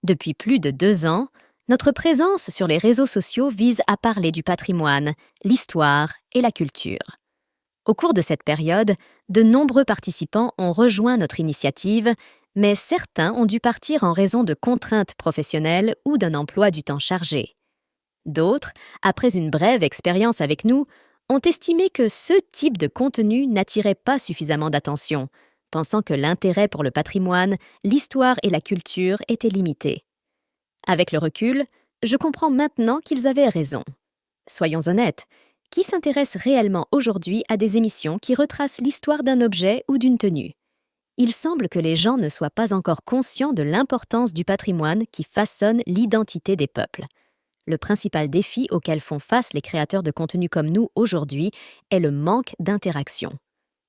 Depuis plus de 2 ans, notre présence sur les réseaux sociaux vise à parler du patrimoine, l'histoire et la culture. Au cours de cette période, de nombreux participants ont rejoint notre initiative, mais certains ont dû partir en raison de contraintes professionnelles ou d'un emploi du temps chargé. D'autres, après une brève expérience avec nous, ont estimé que ce type de contenu n'attirait pas suffisamment d'attention, pensant que l'intérêt pour le patrimoine, l'histoire et la culture était limité. Avec le recul, je comprends maintenant qu'ils avaient raison. Soyons honnêtes, qui s'intéresse réellement aujourd'hui à des émissions qui retracent l'histoire d'un objet ou d'une tenue? Il semble que les gens ne soient pas encore conscients de l'importance du patrimoine qui façonne l'identité des peuples. Le principal défi auquel font face les créateurs de contenu comme nous aujourd'hui est le manque d'interaction.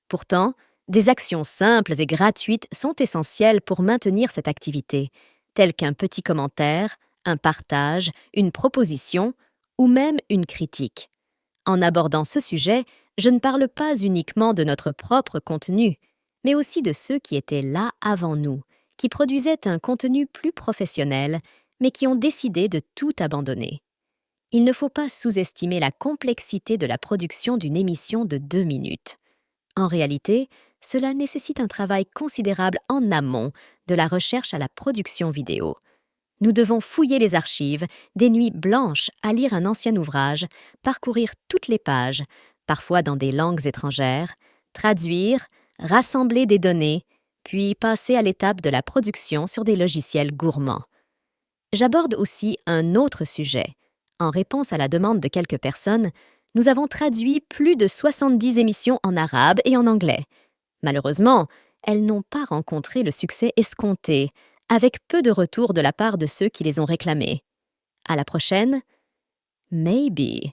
Pourtant, des actions simples et gratuites sont essentielles pour maintenir cette activité, telles qu'un petit commentaire, un partage, une proposition ou même une critique. En abordant ce sujet, je ne parle pas uniquement de notre propre contenu, mais aussi de ceux qui étaient là avant nous, qui produisaient un contenu plus professionnel, mais qui ont décidé de tout abandonner. Il ne faut pas sous-estimer la complexité de la production d'une émission de 2 minutes. En réalité, cela nécessite un travail considérable en amont de la recherche à la production vidéo. Nous devons fouiller les archives, des nuits blanches à lire un ancien ouvrage, parcourir toutes les pages, parfois dans des langues étrangères, traduire, rassembler des données, puis passer à l'étape de la production sur des logiciels gourmands. J'aborde aussi un autre sujet. En réponse à la demande de quelques personnes, nous avons traduit plus de 70 émissions en arabe et en anglais. Malheureusement, elles n'ont pas rencontré le succès escompté, avec peu de retours de la part de ceux qui les ont réclamées. À la prochaine, maybe.